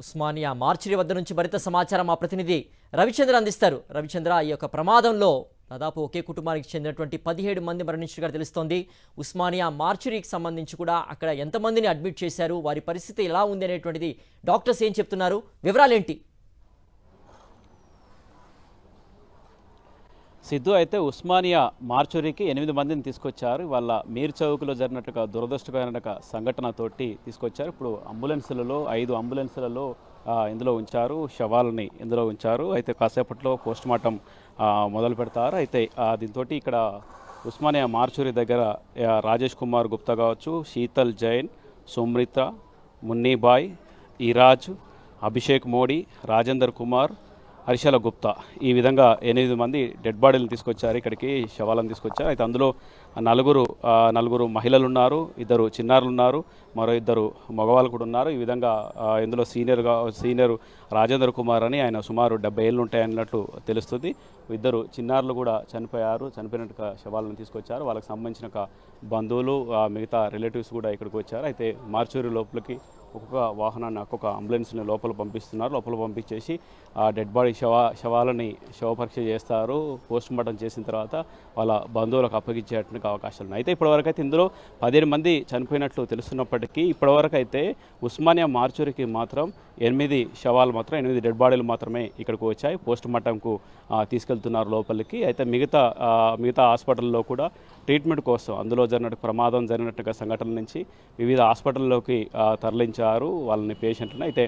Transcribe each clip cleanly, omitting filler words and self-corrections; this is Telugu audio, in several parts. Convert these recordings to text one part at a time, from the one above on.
ఉస్మానియా మార్చిరి వద్ద నుంచి మరింత సమాచారం మా ప్రతినిధి రవిచంద్ర అందిస్తారు. రవిచంద్ర, ఈ యొక్క ప్రమాదంలో దాదాపు ఒకే కుటుంబానికి చెందినటువంటి 17 మంది మరణించినట్టుగా తెలుస్తోంది. ఉస్మానియా మార్చిరికి సంబంధించి కూడా అక్కడ ఎంతమందిని అడ్మిట్ చేశారు, వారి పరిస్థితి ఎలా ఉంది అనేటువంటిది డాక్టర్స్ ఏం చెప్తున్నారు, వివరాలేంటి? సిద్ధు అయితే ఉస్మానియా మార్చురీకి 8 మందిని తీసుకొచ్చారు. వాళ్ళ మీర్ చౌక్లో జరిగినట్టుగా దురదృష్టకరమైన సంఘటనతోటి తీసుకొచ్చారు. ఇప్పుడు అంబులెన్సులలో 5 అంబులెన్సులలో ఇందులో ఉంచారు, శవాలని ఇందులో ఉంచారు. అయితే కాసేపట్లో పోస్ట్మార్టం మొదలు పెడతారు. అయితే దీంతో ఇక్కడ ఉస్మానియా మార్చురీ దగ్గర రాజేష్ కుమార్ గుప్తా కావచ్చు, శీతల్ జైన్, సుమ్రిత, మున్నీబాయ్, ఈరాజ్, అభిషేక్ మోడీ, రాజేందర్ కుమార్, హర్షల గుప్తా, ఈ విధంగా 8 మంది డెడ్ బాడీలను తీసుకొచ్చారు. ఇక్కడికి శవాలను తీసుకొచ్చారు. అయితే అందులో నలుగురు మహిళలు ఉన్నారు, 2 చిన్నారులు ఉన్నారు, మరో 2 మగవాళ్ళు కూడా ఉన్నారు. ఈ విధంగా ఇందులో సీనియర్ రాజేందర్ కుమార్ అని, ఆయన సుమారు 70 ఏళ్ళు ఉంటాయన్నట్లు తెలుస్తుంది. 2 చిన్నారులు కూడా చనిపోయారు. చనిపోయినట్టుగా శవాలను తీసుకొచ్చారు. వాళ్ళకి సంబంధించిన బంధువులు, మిగతా రిలేటివ్స్ కూడా ఇక్కడికి వచ్చారు. అయితే మార్చూరి లోపలికి ఒక్కొక్క వాహనాన్ని, ఒక్కొక్క అంబులెన్స్ని లోపల పంపిస్తున్నారు. లోపల పంపించేసి ఆ డెడ్ బాడీ శవాలని శవపరీక్ష చేస్తారు. పోస్ట్మార్టం చేసిన తర్వాత వాళ్ళ బంధువులకు అప్పగించేటువంటి అవకాశాలు ఉన్నాయి. అయితే ఇప్పటివరకు అయితే ఇందులో 15 మంది చనిపోయినట్లు తెలుస్తున్నప్పటికీ ఇప్పటివరకు అయితే ఉస్మానియా మార్చూరికి మాత్రం 8 శవాలు మాత్రం 8 డెడ్ బాడీలు మాత్రమే ఇక్కడికి వచ్చాయి. పోస్ట్మార్టంకు తీసుకెళ్తున్నారు లోపలికి. అయితే మిగతా హాస్పిటల్లో కూడా ట్రీట్మెంట్ కోసం అందులో ప్రమాదం జరిగినట్టుగా సంఘటనల నుంచి వివిధ హాస్పిటల్లోకి తరలించారు వాళ్ళని, పేషెంట్లను. అయితే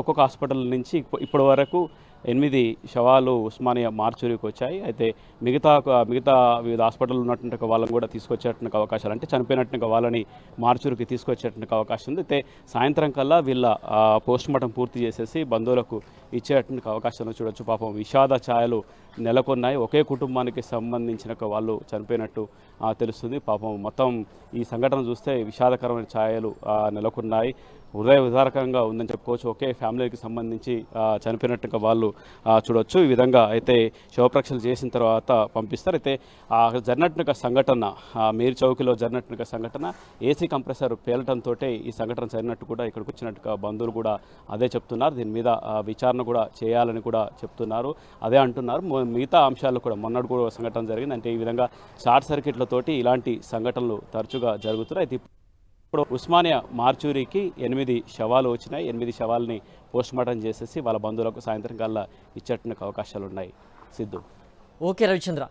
ఒక్కొక్క హాస్పిటల్ నుంచి ఇప్పటి వరకు 8 శవాలు ఉస్మానియా మార్చూరికి వచ్చాయి. అయితే మిగతా వివిధ హాస్పిటల్ ఉన్నటువంటి వాళ్ళని కూడా తీసుకొచ్చేటువంటి అవకాశాలు, అంటే చనిపోయినట్టుగా వాళ్ళని మార్చూరికి తీసుకొచ్చేటువంటి అవకాశం ఉంది. అయితే సాయంత్రం కల్లా వీళ్ళ పోస్ట్మార్టం పూర్తి చేసేసి బంధువులకు ఇచ్చేటువంటి అవకాశాలను చూడొచ్చు. పాపం విషాద ఛాయలు నెలకొన్నాయి. ఒకే కుటుంబానికి సంబంధించిన వాళ్ళు చనిపోయినట్టు తెలుస్తుంది. పాపం మొత్తం ఈ సంఘటన చూస్తే విషాదకరమైన ఛాయలు నెలకొన్నాయి. హృదయ విదారకంగా ఉందని చెప్పుకోవచ్చు. ఒకే ఫ్యామిలీకి సంబంధించి చనిపోయినట్టుగా వాళ్ళు చూడవచ్చు. ఈ విధంగా అయితే శవపరీక్షలు చేసిన తర్వాత పంపిస్తారు. అయితే జరిగినట్టుగా సంఘటన, మీర్ చౌకీలో జరిగినట్టుగా సంఘటన ఏసీ కంప్రెసర్ పేలటంతో ఈ సంఘటన జరిగినట్టు కూడా ఇక్కడికి వచ్చినట్టుగా బంధువులు కూడా అదే చెప్తున్నారు. దీని మీద విచారణ కూడా చేయాలని కూడా చెప్తున్నారు, అదే అంటున్నారు. మిగతా అంశాలు కూడా మొన్నటి కూడా సంఘటన జరిగింది. అంటే ఈ విధంగా షార్ట్ సర్క్యూట్లతోటి ఇలాంటి సంఘటనలు తరచుగా జరుగుతున్నాయి. అయితే ఇప్పుడు ఉస్మానియా మార్చూరికి 8 శవాలు వచ్చినాయి. 8 శవాలని పోస్ట్మార్టం చేసేసి వాళ్ళ బంధువులకు సాయంత్రం కల్లా ఇచ్చేటువంటి అవకాశాలు ఉన్నాయి. సిద్ధు. ఓకే రవిచంద్ర.